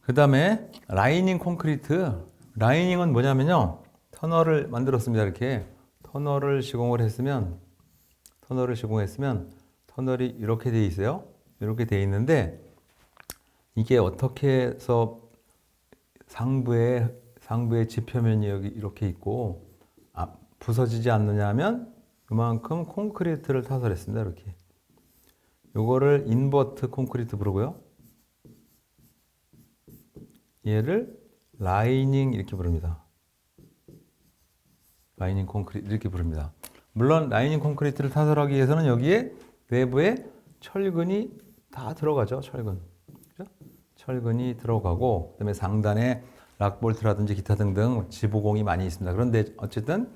그 다음에 라이닝 콘크리트. 라이닝은 뭐냐면요. 터널을 만들었습니다. 이렇게 터널을 시공했으면 터널이 이렇게 돼 있어요. 이렇게 돼 있는데 이게 어떻게 해서 상부에 지표면이 여기 이렇게 있고 부서지지 않느냐 하면 이만큼 콘크리트를 타설했습니다. 이렇게. 요거를 인버트 콘크리트 부르고요. 얘를 라이닝 이렇게 부릅니다. 라이닝 콘크리트 이렇게 부릅니다. 물론 라이닝 콘크리트를 타설하기 위해서는 여기에 내부에 철근이 다 들어가죠. 철근. 그죠? 철근이 들어가고 그다음에 상단에 락볼트라든지 기타 등등 지보공이 많이 있습니다. 그런데 어쨌든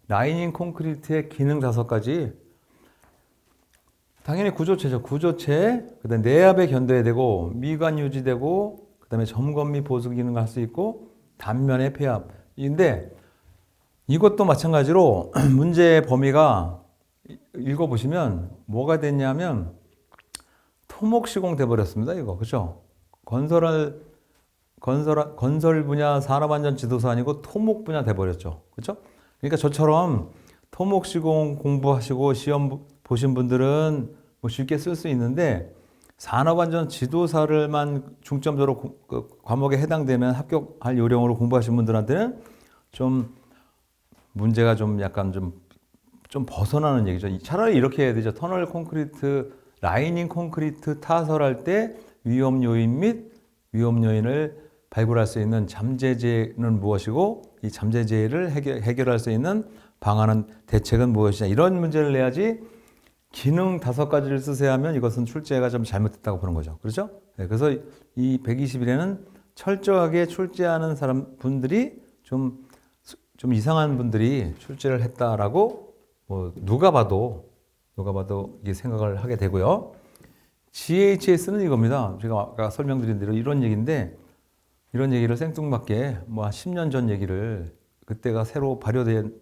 라이닝 콘크리트의 기능 5가지. 당연히 구조체죠. 구조체, 그다음에 내압에 견뎌야 되고 미관 유지되고 그다음에 점검 및 보수 기능을 할 수 있고 단면의 폐압. 근데 이것도 마찬가지로 문제의 범위가 읽어보시면 뭐가 됐냐면 토목 시공돼 버렸습니다. 이거 그렇죠? 건설 분야 산업안전 지도사 아니고 토목 분야 돼 버렸죠. 그렇죠? 그러니까 저처럼 토목 시공 공부하시고 시험 보신 분들은 뭐 쉽게 쓸 수 있는데 산업안전 지도사를만 중점적으로 과목에 해당되는 합격할 요령으로 공부하신 분들한테는 좀 문제가 좀 약간 좀 벗어나는 얘기죠. 차라리 이렇게 해야 되죠. 터널 콘크리트, 라이닝 콘크리트 타설할 때 위험 요인 및 위험 요인을 발굴할 수 있는 잠재제는 무엇이고 이 잠재제를 해결할 수 있는 방안은 대책은 무엇이냐 이런 문제를 내야지 기능 5가지를 쓰세요 하면 이것은 출제가 좀 잘못됐다고 보는 거죠. 그렇죠? 네, 그래서 이 121에는 철저하게 출제하는 분들이 좀 이상한 분들이 출제를 했다라고 뭐 누가 봐도 이게 생각을 하게 되고요. GHS는 이겁니다. 제가 아까 설명드린 대로 이런 얘기인데 이런 얘기를 생뚱맞게 뭐 한 10년 전 얘기를 그때가 새로 발효된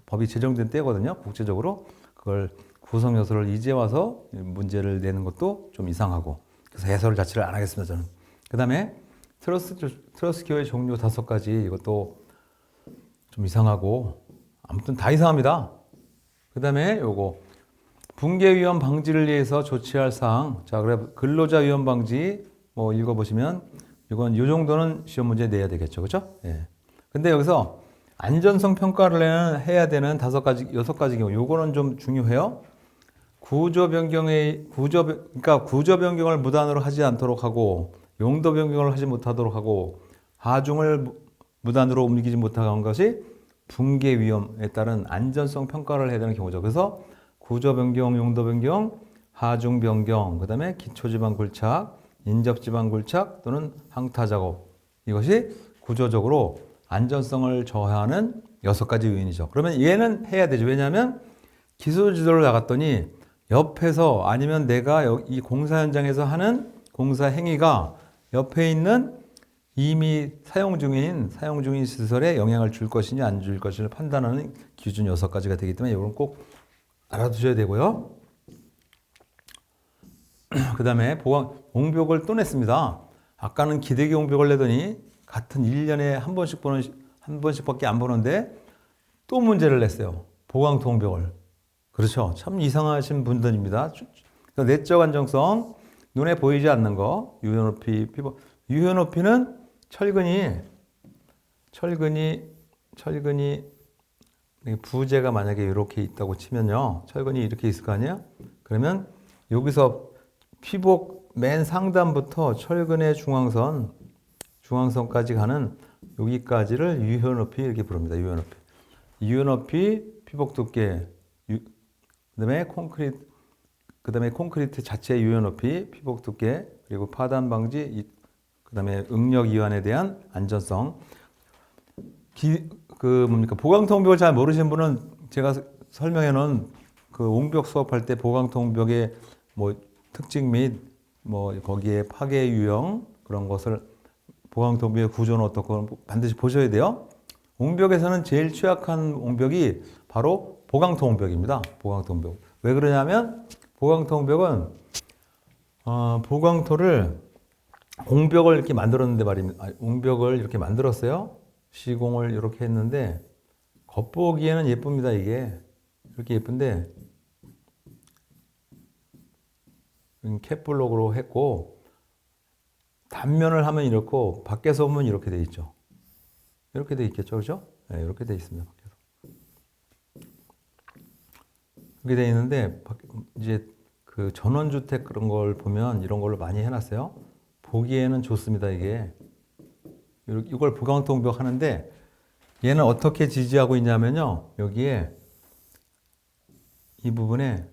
법이 제정된 때거든요. 국제적으로 그걸 구성 요소를 이제 와서 문제를 내는 것도 좀 이상하고 그래서 해설 자체를 안 하겠습니다. 저는. 그다음에 트러스 기호의 종류 5가지 이것도 좀 이상하고 아무튼 다 이상합니다. 그 다음에 요거 붕괴 위험 방지를 위해서 조치할 사항. 자, 그래 근로자 위험 방지 뭐 읽어보시면 이건 이 정도는 시험 문제 내야 되겠죠, 그렇죠? 예. 근데 여기서 안전성 평가를 해야 되는 6가지 경우 요거는 좀 중요해요. 구조 변경을 무단으로 하지 않도록 하고 용도 변경을 하지 못하도록 하고 하중을 무단으로 옮기지 못하는 것이 붕괴 위험에 따른 안전성 평가를 해야 되는 경우죠. 그래서 구조 변경, 용도 변경, 하중 변경, 그다음에 기초 지방 굴착, 인접 지방 굴착 또는 항타 작업. 이것이 구조적으로 안전성을 저하하는 6가지 요인이죠. 그러면 얘는 해야 되죠. 왜냐하면 기술 지도를 나갔더니 옆에서 아니면 내가 이 공사 현장에서 하는 공사 행위가 옆에 있는 이미 사용 중인 시설에 영향을 줄 것이냐 안 줄 것인지를 판단하는 기준 6가지가 되기 때문에 이건 꼭 알아두셔야 되고요. 그 다음에 옹벽을 또 냈습니다. 아까는 기대기 옹벽을 내더니 같은 1년에 한 번씩밖에 안 보는데 또 문제를 냈어요. 보강토 옹벽을. 그렇죠. 참 이상하신 분들입니다. 내적 안정성, 눈에 보이지 않는 거, 유효높이, 피복. 유효높이는 철근이 부재가 만약에 이렇게 있다고 치면요. 철근이 이렇게 있을 거 아니에요? 그러면 여기서 피복 맨 상단부터 철근의 중앙선까지 가는 여기까지를 유효높이 이렇게 부릅니다. 유효높이, 피복 두께, 그다음에 콘크리트 자체의 유효높이, 피복 두께, 그리고 파단 방지, 그다음에 응력 이완에 대한 안전성. 보강토 옹벽을 잘 모르시는 분은 제가 설명해 놓은 그 옹벽 수업할 때 보강토 옹벽의 뭐 특징 및 뭐 거기에 파괴 유형 그런 것을 보강토 옹벽의 구조는 어떻고 반드시 보셔야 돼요. 옹벽에서는 제일 취약한 옹벽이 바로 보강토 옹벽입니다. 보강토 옹벽. 왜 그러냐면 보강토 옹벽은 보강토를 옹벽을 이렇게 만들었는데 말입니다. 옹벽을 이렇게 만들었어요. 시공을 이렇게 했는데 겉보기에는 예쁩니다. 이게 이렇게 예쁜데 캡블록으로 했고 단면을 하면 이렇고 밖에서 보면 이렇게 돼 있죠. 이렇게 돼 있겠죠, 그렇죠? 네, 이렇게 돼 있습니다. 밖에서 이렇게 돼 있는데 이제 그 전원주택 그런 걸 보면 이런 걸로 많이 해놨어요. 보기에는 좋습니다. 이게 이걸 보강통벽 하는데 얘는 어떻게 지지하고 있냐면요. 여기에 이 부분에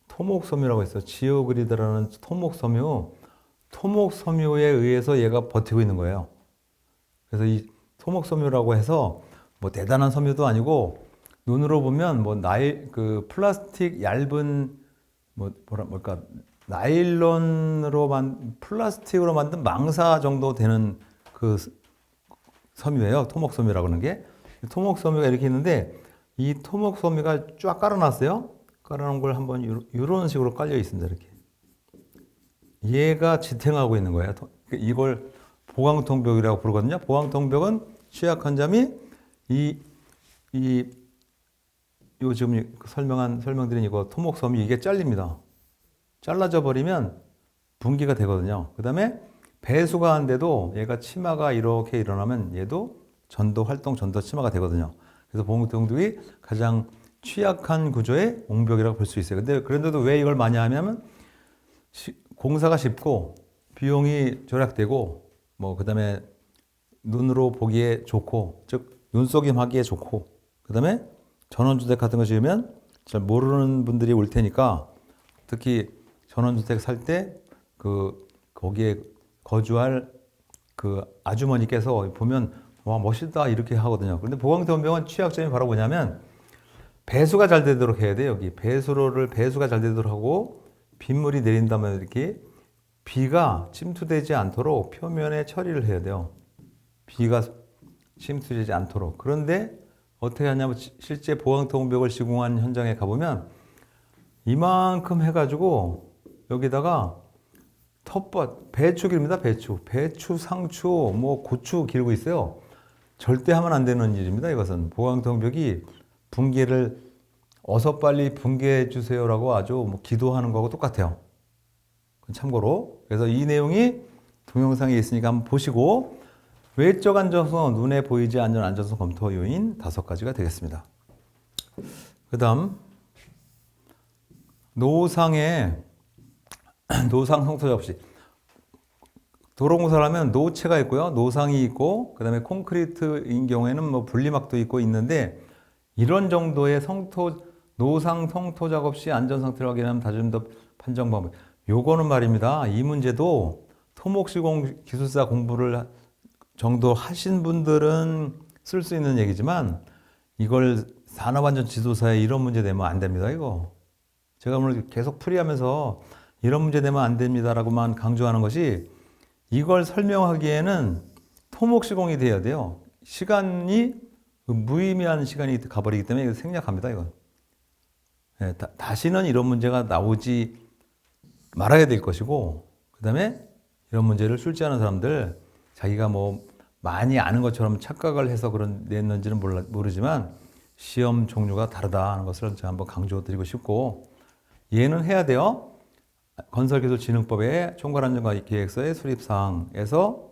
토목섬유라고 있어요. 지오그리드라는 토목섬유에 의해서 얘가 버티고 있는 거예요. 그래서 이 토목섬유라고 해서 뭐 대단한 섬유도 아니고 눈으로 보면 뭐 그 플라스틱 얇은 뭘까 플라스틱으로 만든 망사 정도 되는 그 섬유예요. 토목섬유라고 하는 게. 토목섬유가 이렇게 있는데 이 토목섬유가 쫙 깔아놨어요. 깔아놓은 걸 한번 이런 식으로 깔려 있습니다. 이렇게. 얘가 지탱하고 있는 거예요. 이걸 보강통벽이라고 부르거든요. 보강통벽은 취약한 점이 요 지금 설명드린 이거 토목섬유 이게 잘립니다. 잘라져 버리면 분기가 되거든요. 그 다음에 배수가 안 돼도 얘가 치마가 이렇게 일어나면 얘도 전도 치마가 되거든요. 그래서 보강통벽이 가장 취약한 구조의 옹벽이라고 볼 수 있어요. 근데 그런데도 왜 이걸 많이 하냐면 공사가 쉽고 비용이 절약되고 뭐 그다음에 눈으로 보기에 좋고 즉 눈속임하기에 좋고 그다음에 전원주택 같은 거 지으면 잘 모르는 분들이 올 테니까 특히 전원주택 살 때 거기에 거주할 그 아주머니께서 보면 와 멋있다 이렇게 하거든요. 그런데 보강통벽은 취약점이 바로 뭐냐면 배수가 잘 되도록 해야 돼요. 여기 배수가 잘 되도록 하고 빗물이 내린다면 이렇게 비가 침투되지 않도록 표면에 처리를 해야 돼요. 비가 침투되지 않도록. 그런데 어떻게 하냐면 실제 보강통벽을 시공한 현장에 가보면 이만큼 해가지고 여기다가 텃밭, 배추 기릅니다. 배추, 상추, 뭐 고추 기르고 있어요. 절대 하면 안 되는 일입니다. 이것은 보강통벽이 붕괴를 어서 빨리 붕괴해 주세요라고 아주 뭐 기도하는 거하고 똑같아요. 참고로 그래서 이 내용이 동영상에 있으니까 한번 보시고 외적 안전성, 눈에 보이지 않는 안전성 검토 요인 5가지가 되겠습니다. 그 다음 노상 성토 접시. 도로공사를 하면 노체가 있고요. 노상이 있고 그 다음에 콘크리트인 경우에는 뭐 분리막도 있고 있는데 이런 정도의 노상 성토 작업 시 안전 상태를 확인하면 다중도 판정 방법. 요거는 말입니다. 이 문제도 토목시공 기술사 공부를 정도 하신 분들은 쓸 수 있는 얘기지만 이걸 산업안전지도사에 이런 문제 내면 안 됩니다. 이거 제가 오늘 계속 풀이하면서 이런 문제 내면 안 됩니다라고만 강조하는 것이 이걸 설명하기에는 토목시공이 돼야 돼요. 시간이 무의미한 시간이 가버리기 때문에 이거 생략합니다. 이건. 네, 다시는 이런 문제가 나오지 말아야 될 것이고 그 다음에 이런 문제를 출제하는 사람들 자기가 뭐 많이 아는 것처럼 착각을 해서 냈는지는 모르지만 시험 종류가 다르다는 것을 제가 한번 강조드리고 싶고 얘는 해야 돼요. 건설기술진흥법의 총괄안전계획서의 수립사항에서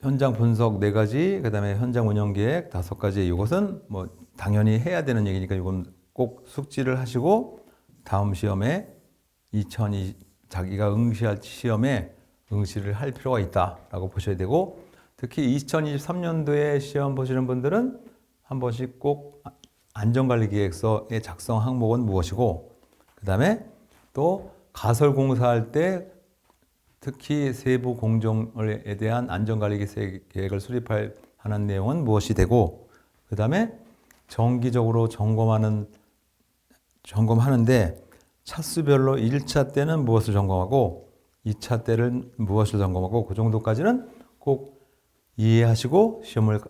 현장 분석 4가지, 그 다음에 현장 운영계획 5가지, 이것은 뭐 당연히 해야 되는 얘기니까 이건 꼭 숙지를 하시고 다음 시험에 자기가 응시할 시험에 응시를 할 필요가 있다라고 보셔야 되고 특히 2023년도에 시험 보시는 분들은 한 번씩 꼭 안전관리계획서의 작성 항목은 무엇이고 그 다음에 또 가설공사할 때 특히 세부 공정에 대한 안전관리 계획을 수립하는 내용은 무엇이 되고 그 다음에 정기적으로 점검하는데 차수별로 1차 때는 무엇을 점검하고 2차 때는 무엇을 점검하고 그 정도까지는 꼭 이해하시고 시험을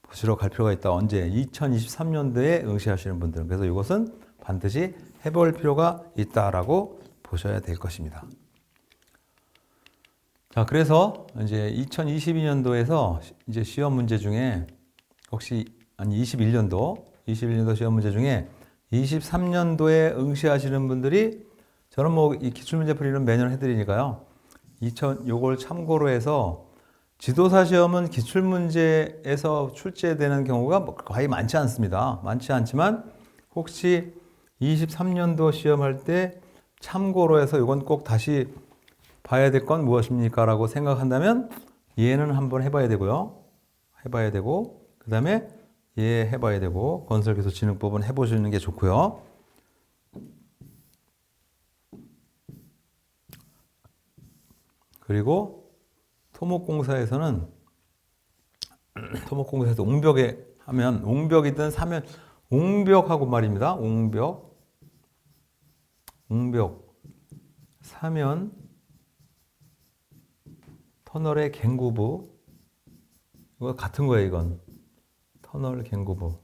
보시러 갈 필요가 있다. 언제? 2023년도에 응시하시는 분들은. 그래서 이것은 반드시 해볼 필요가 있다라고 보셔야 될 것입니다. 자, 그래서 이제 2022년도에서 이제 시험 문제 중에 혹시 아니 21년도 시험 문제 중에 23년도에 응시하시는 분들이 저는 뭐 이 기출문제 풀이는 매년 해드리니까요. 요걸 참고로 해서 지도사 시험은 기출문제에서 출제되는 경우가 거의 많지 않습니다. 많지 않지만 혹시 23년도 시험할 때 참고로 해서 이건 꼭 다시 봐야 될 건 무엇입니까? 라고 생각한다면 얘는 한번 해봐야 되고요. 해봐야 되고 그 다음에 얘 해봐야 되고 건설기술진흥법은 해보시는 게 좋고요. 그리고 토목공사에서는 옹벽에 하면 옹벽이든 사면 옹벽하고 말입니다. 옹벽 사면 터널의 갱구부 이거 같은 거예요. 이건 터널 갱구부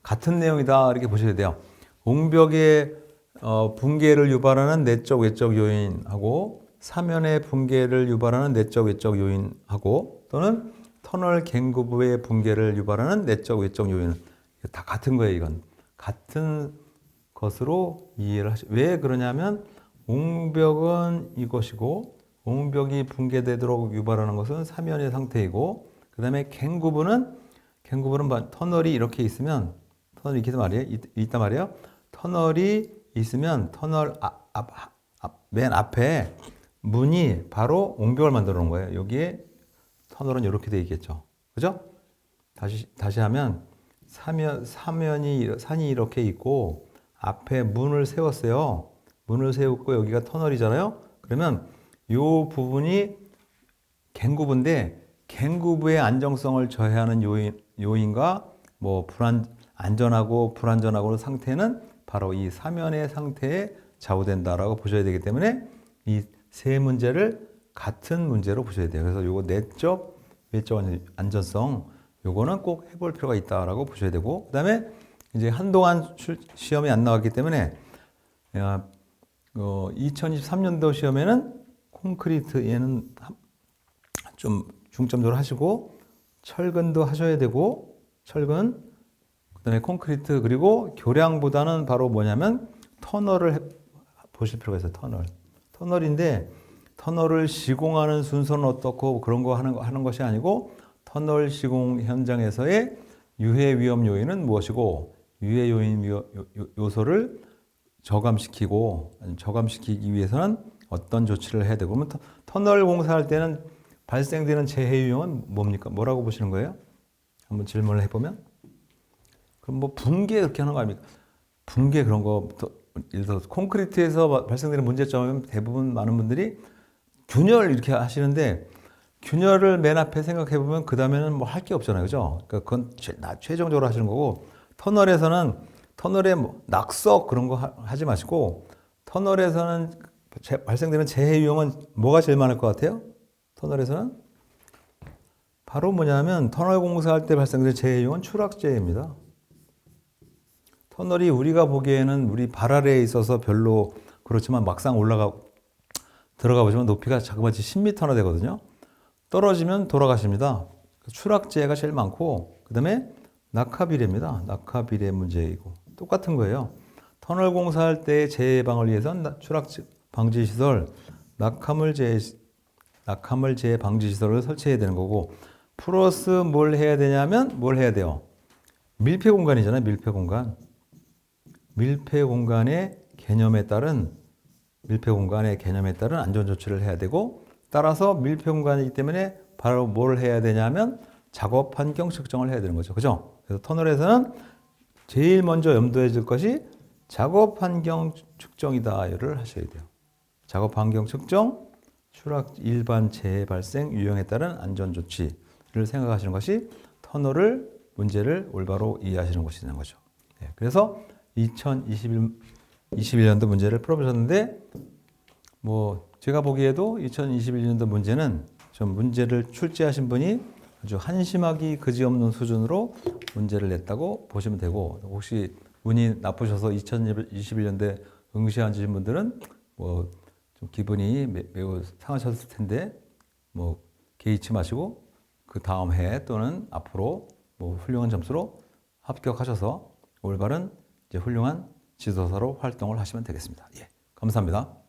같은 내용이다 이렇게 보셔야 돼요. 옹벽의 붕괴를 유발하는 내적 외적 요인하고 사면의 붕괴를 유발하는 내적 외적 요인하고 또는 터널 갱구부의 붕괴를 유발하는 내적 외적 요인은 다 같은 거예요. 이건 같은 것으로 이해를 왜 그러냐면 옹벽은 이것이고 옹벽이 붕괴되도록 유발하는 것은 사면의 상태이고 그 다음에 갱구부는 터널이 이렇게 있으면 터널이 이렇게 있단 말이에요. 터널이 있으면 터널 맨 앞에 문이 바로 옹벽을 만들어 놓은 거예요. 여기에 터널은 이렇게 돼 있겠죠. 그죠? 다시 하면 산이 이렇게 있고 앞에 문을 세웠어요. 문을 세웠고 여기가 터널이잖아요. 그러면 이 부분이 갱구부인데 갱구부의 안정성을 저해하는 요인과 뭐 안전하고 불안전하고 상태는 바로 이 사면의 상태에 좌우된다라고 보셔야 되기 때문에 이 세 문제를 같은 문제로 보셔야 돼요. 그래서 요거 내적, 외적 안전성 요거는 꼭 해볼 필요가 있다라고 보셔야 되고 그다음에 이제 한동안 시험이 안 나왔기 때문에 2023년도 시험에는 콘크리트 얘는 좀 중점적으로 하시고 철근도 하셔야 되고 철근 그다음에 콘크리트 그리고 교량보다는 바로 뭐냐면 터널을 보실 필요가 있어요. 터널인데 터널을 시공하는 순서는 어떻고 그런 거 하는 것이 아니고 터널 시공 현장에서의 유해 위험 요인은 무엇이고 유해 요인 요소를 저감시키기 위해서는 어떤 조치를 해야 되고 그러면 터널 공사할 때는 발생되는 재해 위험은 뭡니까? 뭐라고 보시는 거예요? 한번 질문을 해보면 그럼 뭐 붕괴 그렇게 하는 거 아닙니까? 붕괴 그런 거 예를 들어서 콘크리트에서 발생되는 문제점은 대부분 많은 분들이 균열 이렇게 하시는데 균열을 맨 앞에 생각해 보면 그 다음에는 뭐 할 게 없잖아요, 그죠? 그러니까 그건 최종적으로 하시는 거고 터널에 뭐 낙석 그런 거 하지 마시고 터널에서는 발생되는 재해 위험은 뭐가 제일 많을 것 같아요? 터널에서는 바로 뭐냐면 터널 공사할 때 발생되는 재해 위험은 추락재해입니다. 터널이 우리가 보기에는 우리 발 아래에 있어서 별로 그렇지만 막상 들어가 보시면 높이가 자그마치 10m나 되거든요. 떨어지면 돌아가십니다. 추락재해가 제일 많고 그 다음에 낙하비례입니다. 낙하비례 문제이고 똑같은 거예요. 터널 공사할 때 재해 예방을 위해서는 추락 방지 시설, 낙하물 재해 방지 시설을 설치해야 되는 거고 플러스 뭘 해야 되냐면 뭘 해야 돼요? 밀폐 공간이잖아요. 밀폐 공간의 개념에 따른 안전 조치를 해야 되고 따라서 밀폐 공간이기 때문에 바로 뭘 해야 되냐면 작업 환경 측정을 해야 되는 거죠. 그죠? 그래서 터널에서는 제일 먼저 염두에 줄 것이 작업 환경 측정이다를 하셔야 돼요. 작업 환경 측정, 추락 일반 재해 발생 유형에 따른 안전 조치를 생각하시는 것이 문제를 올바로 이해하시는 것이 되는 거죠. 네, 그래서 2021년도 문제를 풀어보셨는데 뭐 제가 보기에도 2021년도 문제는 좀 문제를 출제하신 분이 아주 한심하기 그지없는 수준으로 문제를 냈다고 보시면 되고 혹시 운이 나쁘셔서 2021년도에 응시 안 주신 분들은 뭐 좀 기분이 매우 상하셨을 텐데 뭐 개의치 마시고 그 다음 해 또는 앞으로 뭐 훌륭한 점수로 합격하셔서 올바른 이제 훌륭한 지도사로 활동을 하시면 되겠습니다. 예, 감사합니다.